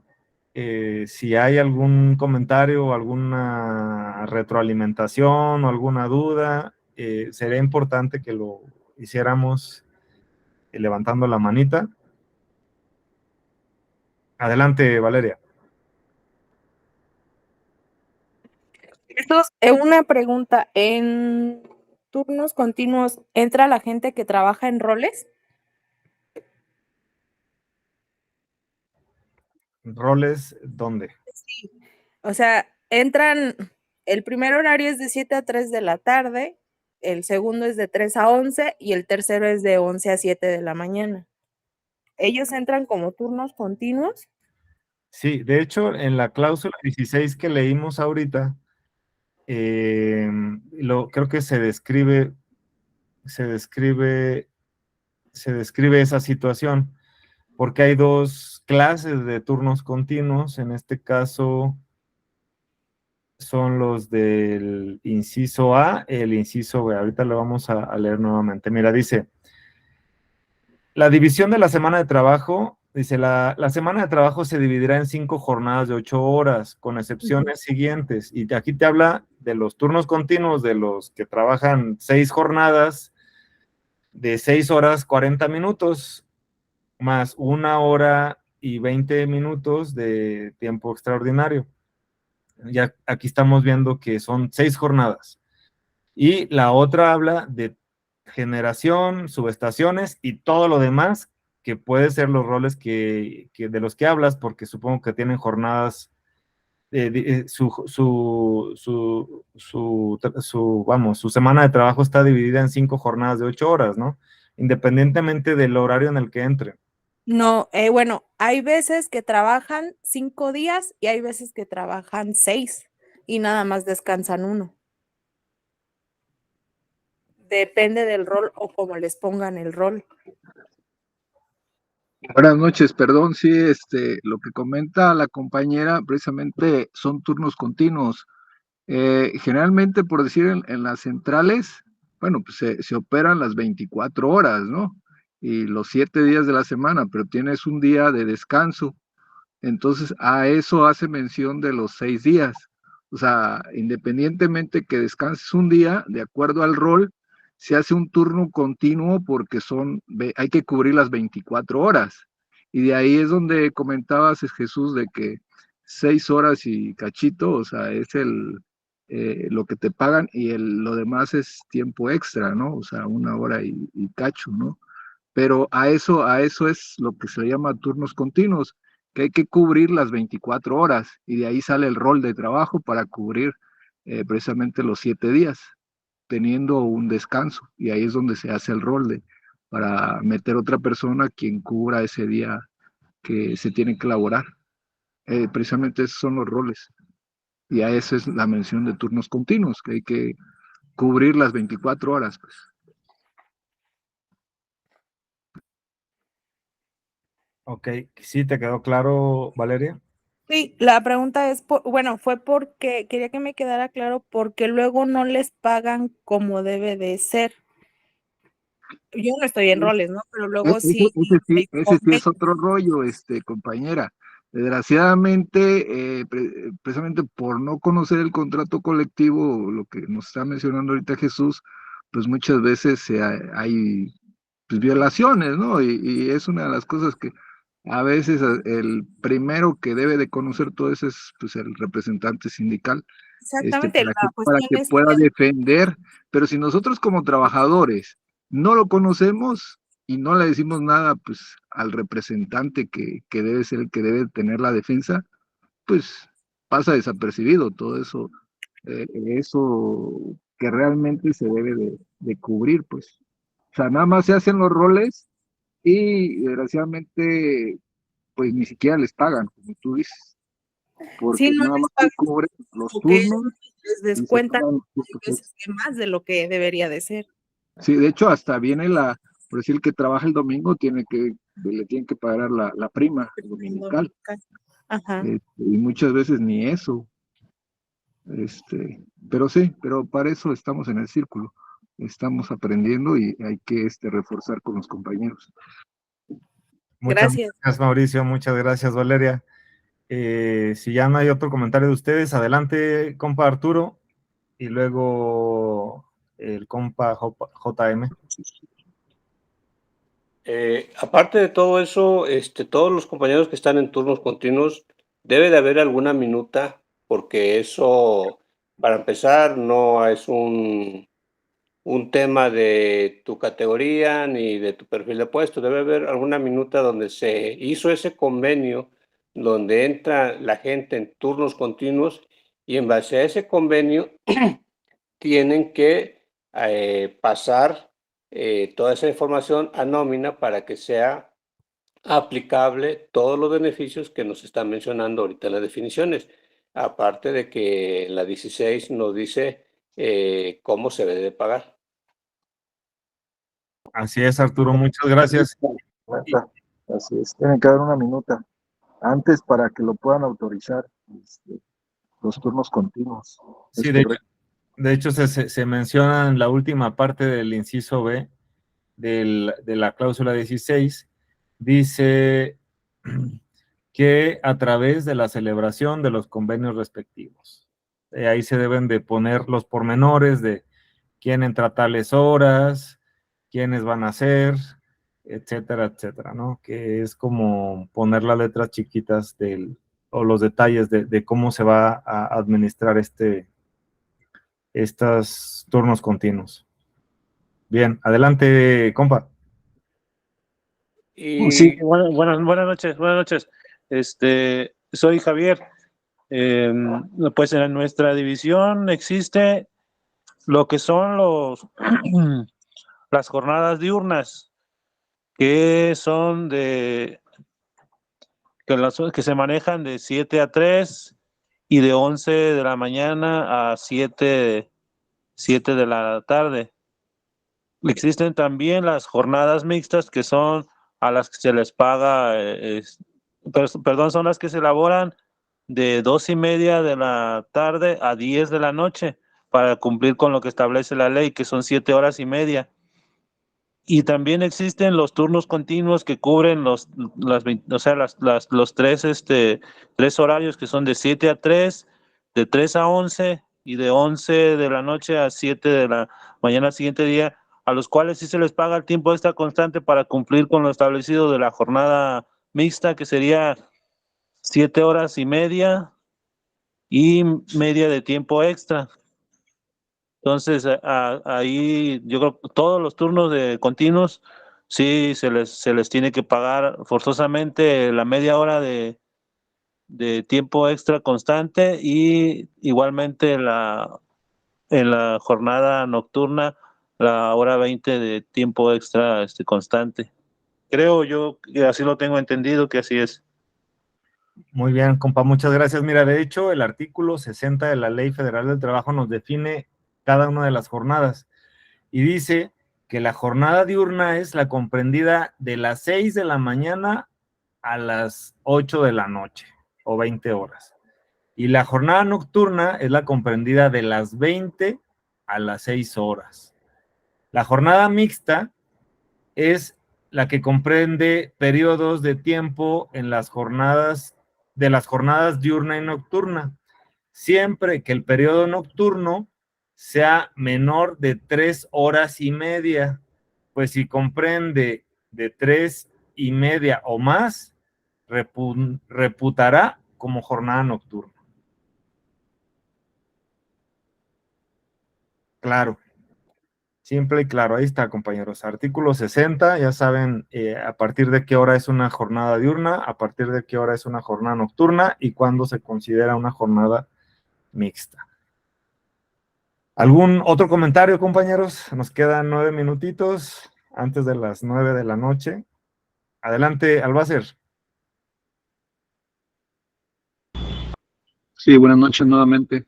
[SPEAKER 1] Si hay algún comentario o alguna retroalimentación o alguna duda, sería importante que lo hiciéramos levantando la manita. Adelante, Valeria.
[SPEAKER 6] Entonces, una pregunta, ¿en turnos continuos entra la gente que trabaja en roles?
[SPEAKER 1] ¿Roles dónde?
[SPEAKER 6] Sí. O sea, entran, el primer horario es de 7 a 3 de la tarde, el segundo es de 3 a 11 y el tercero es de 11 a 7 de la mañana. ¿Ellos entran como turnos continuos?
[SPEAKER 1] Sí, de hecho, en la cláusula 16 que leímos ahorita, creo que se describe esa situación, porque hay dos clases de turnos continuos. En este caso son los del inciso A, el inciso B. Ahorita lo vamos a leer nuevamente. Mira, dice, la división de la semana de trabajo, dice, la semana de trabajo se dividirá en 5 jornadas de 8 horas, con excepciones siguientes. Y aquí te habla de los turnos continuos, de los que trabajan 6 jornadas de 6 horas 40 minutos, más 1 hora y 20 minutos de tiempo extraordinario. Ya aquí estamos viendo que son 6 jornadas. Y la otra habla de generación, subestaciones y todo lo demás, que puede ser los roles de los que hablas, porque supongo que tienen jornadas, su semana de trabajo está dividida en 5 jornadas de 8 horas, ¿no? Independientemente del horario en el que entren.
[SPEAKER 6] No, bueno, hay veces que trabajan 5 días y hay veces que trabajan 6 y nada más descansan 1. Depende del rol o como les pongan el rol.
[SPEAKER 5] Buenas noches, perdón, sí, lo que comenta la compañera precisamente son turnos continuos. Generalmente, por decir, en las centrales, bueno, pues se operan las 24 horas, ¿no? Y los 7 días de la semana, pero tienes un día de descanso. Entonces, a eso hace mención de los 6 días. O sea, independientemente que descanses un día, de acuerdo al rol, se hace un turno continuo porque hay que cubrir las 24 horas. Y de ahí es donde comentabas, Jesús, de que 6 horas y cachito, o sea, es lo que te pagan y lo demás es tiempo extra, ¿no? O sea, 1 hora y cacho, ¿no? Pero a eso es lo que se llama turnos continuos, que hay que cubrir las 24 horas y de ahí sale el rol de trabajo para cubrir precisamente los 7 días, teniendo un descanso y ahí es donde se hace el rol para meter otra persona quien cubra ese día que se tiene que elaborar. Precisamente esos son los roles y a eso es la mención de turnos continuos, que hay que cubrir las 24 horas, pues.
[SPEAKER 1] Ok, ¿sí te quedó claro, Valeria?
[SPEAKER 6] Sí, la pregunta es, fue porque quería que me quedara claro porque luego no les pagan como debe de ser. Yo no estoy en roles, ¿no? Pero luego sí.
[SPEAKER 5] Ese sí es otro rollo, compañera. Desgraciadamente, precisamente por no conocer el contrato colectivo, lo que nos está mencionando ahorita Jesús, pues muchas veces hay pues, violaciones, ¿no? Y es una de las cosas que a veces el primero que debe de conocer todo eso es pues, el representante sindical,
[SPEAKER 6] Exactamente, la
[SPEAKER 5] para
[SPEAKER 6] cuestión
[SPEAKER 5] que
[SPEAKER 6] es
[SPEAKER 5] pueda
[SPEAKER 6] que
[SPEAKER 5] defender, pero si nosotros como trabajadores no lo conocemos y no le decimos nada pues al representante que debe ser el que debe tener la defensa, pues pasa desapercibido todo eso, eso que realmente se debe de cubrir, pues. O sea, nada más se hacen los roles y desgraciadamente pues ni siquiera les pagan, como tú dices,
[SPEAKER 6] sí,
[SPEAKER 5] porque
[SPEAKER 6] no
[SPEAKER 5] nada
[SPEAKER 6] les
[SPEAKER 5] más se
[SPEAKER 6] pagan
[SPEAKER 5] cubren los
[SPEAKER 6] porque
[SPEAKER 5] turnos
[SPEAKER 6] les
[SPEAKER 5] y se
[SPEAKER 6] descuentan
[SPEAKER 5] pagan.
[SPEAKER 6] veces que más de lo que debería de ser.
[SPEAKER 5] Sí, de hecho, hasta viene por decir que trabaja el domingo, le tienen que pagar la prima dominical.
[SPEAKER 6] Ajá.
[SPEAKER 5] Y muchas veces ni eso. Pero sí, pero para eso estamos en el círculo, estamos aprendiendo y hay que reforzar con los compañeros.
[SPEAKER 1] Muchas
[SPEAKER 6] Gracias.
[SPEAKER 1] gracias, Mauricio, muchas gracias, Valeria. Si ya no hay otro comentario de ustedes, adelante, compa Arturo, y luego el compa JM.
[SPEAKER 3] Aparte de todo eso, todos los compañeros que están en turnos continuos, debe de haber alguna minuta, porque eso, para empezar, no es un tema de tu categoría ni de tu perfil de puesto. Debe haber alguna minuta donde se hizo ese convenio, donde entra la gente en turnos continuos y en base a ese convenio tienen que pasar toda esa información a nómina para que sea aplicable todos los beneficios que nos están mencionando ahorita en las definiciones. Aparte de que la 16 nos dice cómo se debe de pagar.
[SPEAKER 1] Así es, Arturo, muchas gracias.
[SPEAKER 5] Así es, tienen que dar una minuta antes para que lo puedan autorizar los turnos continuos.
[SPEAKER 1] Sí,
[SPEAKER 5] Es
[SPEAKER 1] de
[SPEAKER 5] correcto.
[SPEAKER 1] hecho se menciona en la última parte del inciso B de la cláusula 16, dice que a través de la celebración de los convenios respectivos. Ahí se deben de poner los pormenores de quién entra tales horas, quiénes van a ser, etcétera, etcétera, ¿no? Que es como poner las letras chiquitas o los detalles de cómo se va a administrar estos turnos continuos. Bien, adelante, compa.
[SPEAKER 4] Sí, buenas noches, buenas noches. Soy Javier. Pues en nuestra división existe lo que son las jornadas diurnas, que son que se manejan de 7 a 3 y de 11 de la mañana a 7 de la tarde. Existen también las jornadas mixtas, que son a las que se les paga, perdón, son las que se elaboran de 2:30 de la tarde a 10 de la noche para cumplir con lo que establece la ley, que son 7 horas y media. Y también existen los turnos continuos que cubren los tres horarios, que son de 7 a 3, de 3 a 11 y de 11 de la noche a 7 de la mañana siguiente día, a los cuales sí se les paga el tiempo extra constante para cumplir con lo establecido de la jornada mixta, que sería 7 horas y media y media de tiempo extra. Entonces, ahí yo creo que todos los turnos de continuos sí se les tiene que pagar forzosamente la media hora de tiempo extra constante, y igualmente en la jornada nocturna la hora 20 de tiempo extra constante. Creo yo que así lo tengo entendido, que así es.
[SPEAKER 1] Muy bien, compa, muchas gracias. Mira, de hecho, el artículo 60 de la Ley Federal del Trabajo nos define cada una de las jornadas y dice que la jornada diurna es la comprendida de las 6 de la mañana a las 8 de la noche o 20 horas. Y la jornada nocturna es la comprendida de las 20 a las 6 horas. La jornada mixta es la que comprende periodos de tiempo en las jornadas diurna y nocturna, siempre que el periodo nocturno sea menor de 3 horas y media, pues si comprende de 3:30 o más, reputará como jornada nocturna. Claro. Simple y claro, ahí está, compañeros. Artículo 60, ya saben a partir de qué hora es una jornada diurna, a partir de qué hora es una jornada nocturna y cuándo se considera una jornada mixta. ¿Algún otro comentario, compañeros? Nos quedan 9 minutitos antes de las 9 de la noche. Adelante, Albacer.
[SPEAKER 5] Sí, buenas noches nuevamente.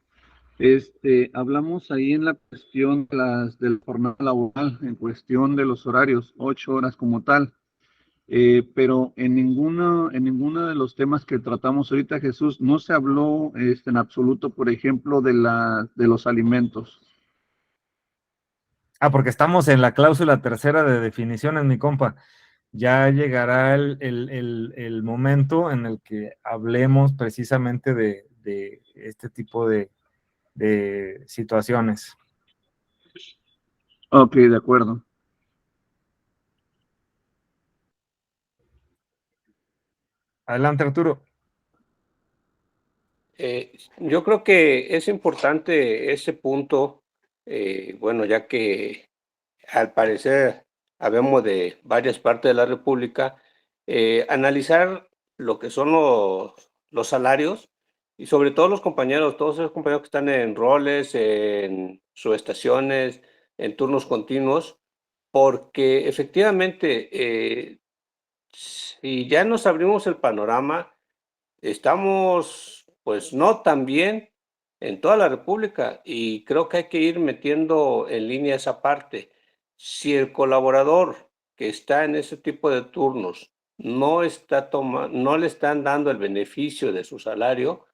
[SPEAKER 5] Hablamos ahí en la cuestión de la jornada laboral, en cuestión de los horarios, 8 horas como tal. pero en ninguno de los temas que tratamos ahorita, Jesús, no se habló en absoluto, por ejemplo, de los alimentos.
[SPEAKER 1] Porque estamos en la cláusula tercera de definiciones, mi compa. Ya llegará el momento en el que hablemos precisamente de este tipo de situaciones.
[SPEAKER 5] Ok, de acuerdo.
[SPEAKER 1] Adelante, Arturo.
[SPEAKER 3] Yo creo que es importante ese punto, bueno, ya que al parecer habemos de varias partes de la República, analizar lo que son los salarios y sobre todo los compañeros, todos esos compañeros que están en roles, en subestaciones, en turnos continuos, porque efectivamente, si ya nos abrimos el panorama, estamos, pues, no tan bien en toda la república y creo que hay que ir metiendo en línea esa parte. Si el colaborador que está en ese tipo de turnos no le están dando el beneficio de su salario,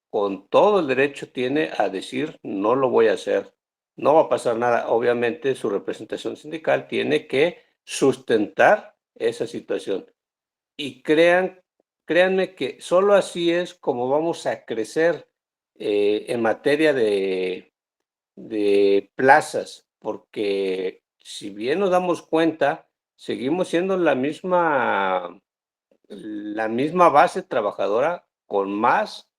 [SPEAKER 3] con todo el derecho tiene a decir: "No lo voy a hacer". No va a pasar nada. Obviamente, su representación sindical tiene que sustentar esa situación. Y créanme que solo así es como vamos a crecer, en materia de plazas, porque si bien nos damos cuenta, seguimos siendo la misma base trabajadora con más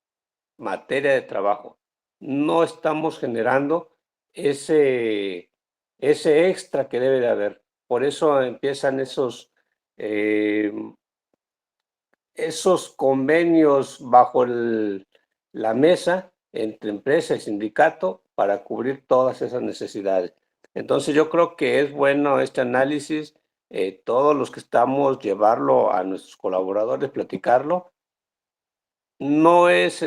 [SPEAKER 3] materia de trabajo. No estamos generando ese extra que debe de haber. Por eso empiezan esos convenios bajo la mesa entre empresa y sindicato para cubrir todas esas necesidades. Entonces yo creo que es bueno este análisis, todos los que estamos llevarlo a nuestros colaboradores, platicarlo. No es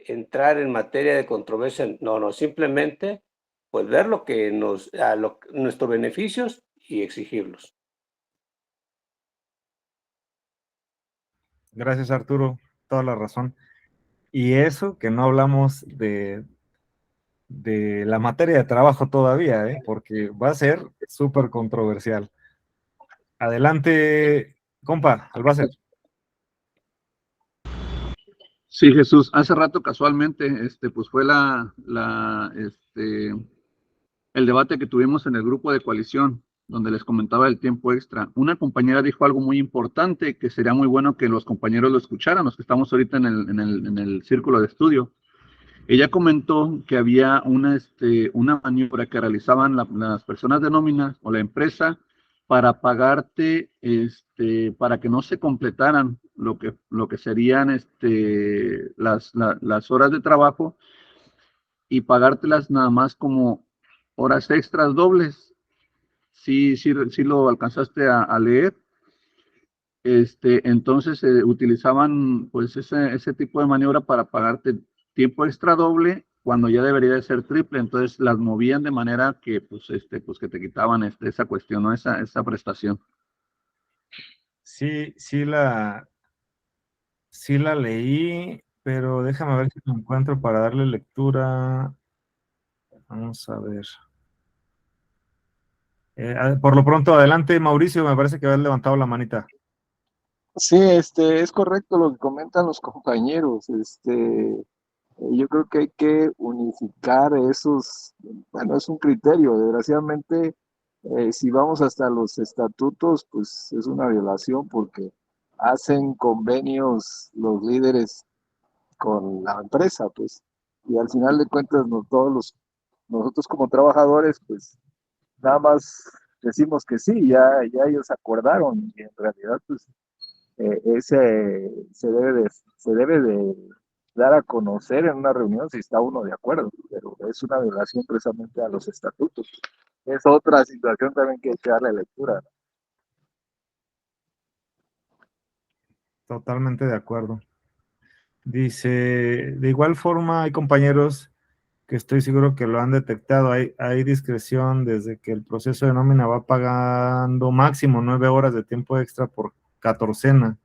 [SPEAKER 3] entrar en materia de controversia, no, no, simplemente pues ver lo que nuestros beneficios y exigirlos.
[SPEAKER 1] Gracias, Arturo. Toda la razón. Y eso que no hablamos de la materia de trabajo todavía, porque va a ser súper controversial. Adelante, compa, Albacete.
[SPEAKER 5] Sí, Jesús, hace rato casualmente, pues fue el debate que tuvimos en el grupo de coalición, donde les comentaba el tiempo extra. Una compañera dijo algo muy importante que sería muy bueno que los compañeros lo escucharan, los que estamos ahorita en el círculo de estudio. Ella comentó que había una maniobra que realizaban las personas de nómina o la empresa para pagarte, para que no se completaran lo que serían las horas de trabajo y pagártelas nada más como horas extras dobles. Sí, sí, sí lo alcanzaste a leer. Entonces utilizaban pues ese tipo de maniobra para pagarte tiempo extra doble cuando ya debería de ser triple. Entonces las movían de manera que pues que te quitaban esa cuestión, ¿no? Esa prestación.
[SPEAKER 1] Sí, sí la leí, pero déjame ver si lo encuentro para darle lectura. Vamos a ver. Por lo pronto, adelante, Mauricio, me parece que habías levantado la manita.
[SPEAKER 5] Sí, es correcto lo que comentan los compañeros. Yo creo que hay que unificar esos, bueno, es un criterio. Desgraciadamente, si vamos hasta los estatutos, pues es una violación porque hacen convenios los líderes con la empresa, pues, y al final de cuentas nosotros como trabajadores, pues, nada más decimos que sí, ya ellos acordaron y en realidad, pues, ese se debe de dar a conocer en una reunión si está uno de acuerdo, pero es una violación precisamente a los estatutos. Es otra situación también que hay que darle lectura, ¿no?
[SPEAKER 1] Totalmente de acuerdo. Dice, de igual forma hay compañeros que estoy seguro que lo han detectado. Hay discreción desde que el proceso de nómina va pagando máximo 9 horas de tiempo extra por catorcena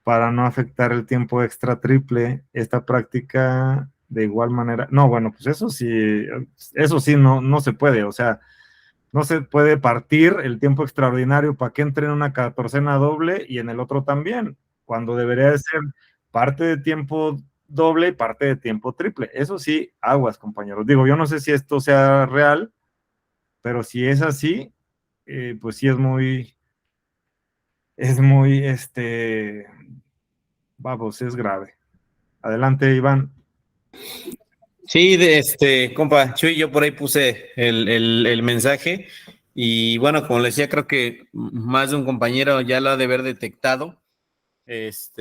[SPEAKER 1] para no afectar el tiempo extra triple. Esta práctica de igual manera, no, bueno, pues eso sí no se puede, o sea, no se puede partir el tiempo extraordinario para que entre en una catorcena doble y en el otro también, cuando debería de ser parte de tiempo doble y parte de tiempo triple. Eso sí, aguas, compañeros. Digo, yo no sé si esto sea real, pero si es así, pues sí es muy, vamos, es grave. Adelante, Iván.
[SPEAKER 2] Sí, compa, Chuy, yo por ahí puse el mensaje y bueno, como le decía, creo que más de un compañero ya lo ha de haber detectado, esta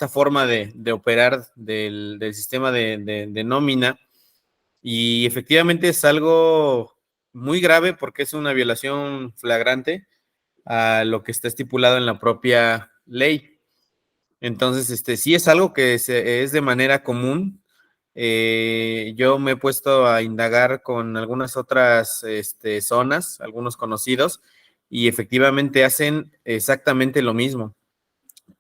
[SPEAKER 2] forma de operar del sistema de nómina, y efectivamente es algo muy grave porque es una violación flagrante a lo que está estipulado en la propia ley. Entonces, sí es algo que es de manera común. Yo me he puesto a indagar con algunas otras zonas, algunos conocidos, y efectivamente hacen exactamente lo mismo.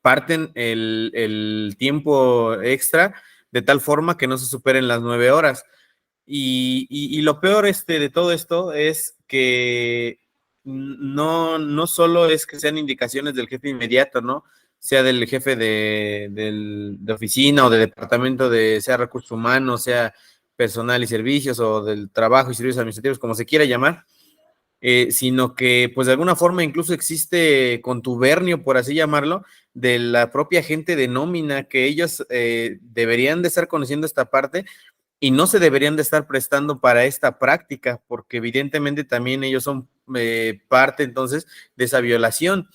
[SPEAKER 2] Parten el tiempo extra de tal forma que no se superen las 9 horas. Y lo peor de todo esto es que no solo es que sean indicaciones del jefe inmediato, ¿no? Sea del jefe de oficina o de departamento sea recursos humanos, sea personal y servicios o del trabajo y servicios administrativos, como se quiera llamar, sino que pues de alguna forma incluso existe contubernio, por así llamarlo, de la propia gente de nómina, que ellos deberían de estar conociendo esta parte y no se deberían de estar prestando para esta práctica, porque evidentemente también ellos son parte entonces de esa violación,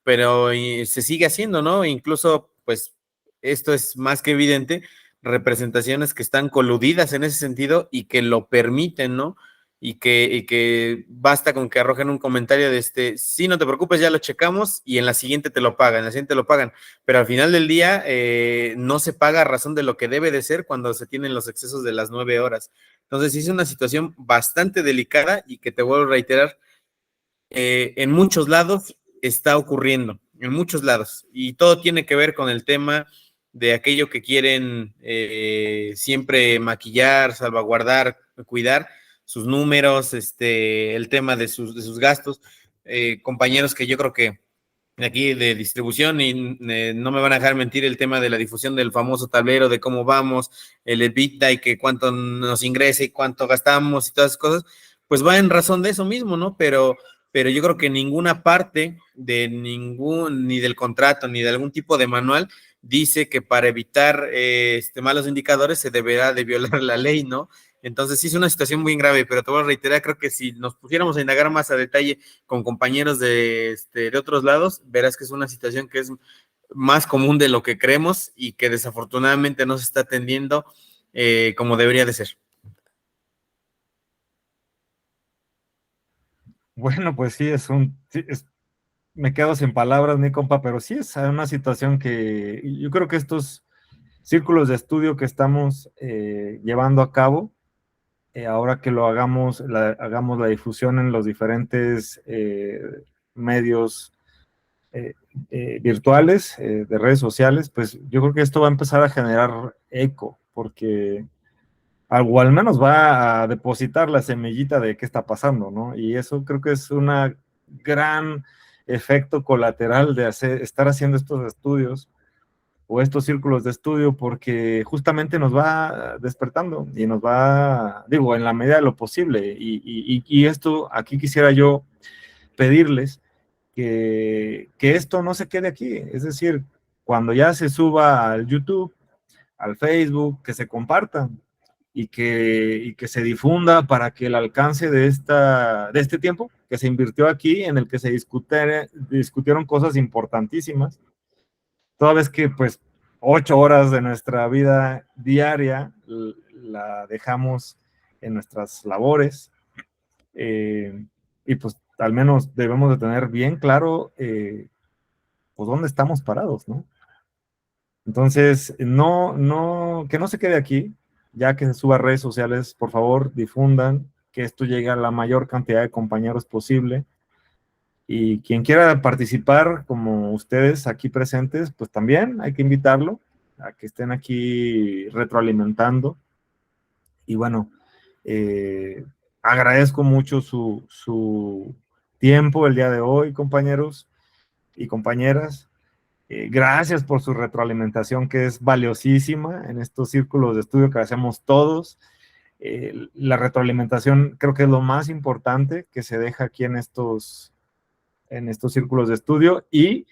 [SPEAKER 2] pero se sigue haciendo, ¿no? Incluso, pues, esto es más que evidente, representaciones que están coludidas en ese sentido y que lo permiten, ¿no? Y que basta con que arrojen un comentario de sí, no te preocupes, ya lo checamos y en la siguiente te lo pagan, en la siguiente te lo pagan, pero al final del día no se paga a razón de lo que debe de ser cuando se tienen los excesos de las 9 horas. Entonces, sí es una situación bastante delicada y que te vuelvo a reiterar, en muchos lados está ocurriendo, en muchos lados, y todo tiene que ver con el tema de aquello que quieren siempre maquillar, salvaguardar, cuidar sus números, el tema de sus gastos. Compañeros que yo creo que de aquí de distribución y no me van a dejar mentir el tema de la difusión del famoso tablero de cómo vamos, el EBITDA y que cuánto nos ingresa y cuánto gastamos y todas esas cosas, pues va en razón de eso mismo, ¿no? Pero yo creo que ninguna parte de ni del contrato ni de algún tipo de manual dice que para evitar malos indicadores se deberá de violar la ley, ¿no? Entonces sí es una situación muy grave, pero te voy a reiterar, creo que si nos pusiéramos a indagar más a detalle con compañeros de otros lados, verás que es una situación que es más común de lo que creemos y que desafortunadamente no se está atendiendo como debería de ser.
[SPEAKER 1] Bueno, pues sí, me quedo sin palabras, mi compa, pero sí es una situación que yo creo que estos círculos de estudio que estamos llevando a cabo, ahora que lo hagamos la difusión en los diferentes medios virtuales, de redes sociales, pues yo creo que esto va a empezar a generar eco, porque algo al menos va a depositar la semillita de qué está pasando, ¿no? Y eso creo que es un gran efecto colateral de estar haciendo estos estudios o estos círculos de estudio, porque justamente nos va despertando y nos va, digo, en la medida de lo posible. Y esto, aquí quisiera yo pedirles que esto no se quede aquí, es decir, cuando ya se suba al YouTube, al Facebook, que se comparta y que se difunda para que el alcance de este tiempo que se invirtió aquí, en el que se discutieron cosas importantísimas, toda vez que pues 8 horas de nuestra vida diaria la dejamos en nuestras labores, y pues al menos debemos de tener bien claro pues dónde estamos parados, ¿no? Entonces, que no se quede aquí, ya que se suba a redes sociales, por favor, difundan, que esto llegue a la mayor cantidad de compañeros posible. Y quien quiera participar, como ustedes aquí presentes, pues también hay que invitarlo a que estén aquí retroalimentando. Y bueno, agradezco mucho su tiempo el día de hoy, compañeros y compañeras. Gracias por su retroalimentación, que es valiosísima en estos círculos de estudio que hacemos todos. La retroalimentación creo que es lo más importante que se deja aquí en estos círculos de estudio y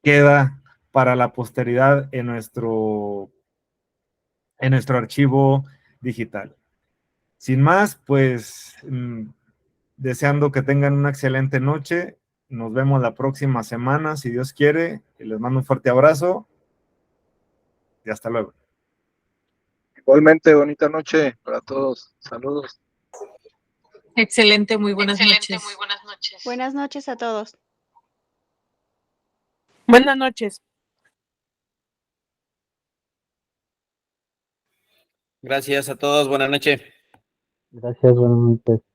[SPEAKER 1] queda para la posteridad en nuestro archivo digital. Sin más, pues deseando que tengan una excelente noche. Nos vemos la próxima semana, si Dios quiere. Les mando un fuerte abrazo y hasta luego.
[SPEAKER 5] Igualmente, bonita noche para todos. Saludos.
[SPEAKER 7] Excelente, muy buenas noches.
[SPEAKER 8] Buenas noches a todos.
[SPEAKER 6] Buenas noches.
[SPEAKER 2] Gracias a todos, buenas noches.
[SPEAKER 9] Gracias, buenas noches.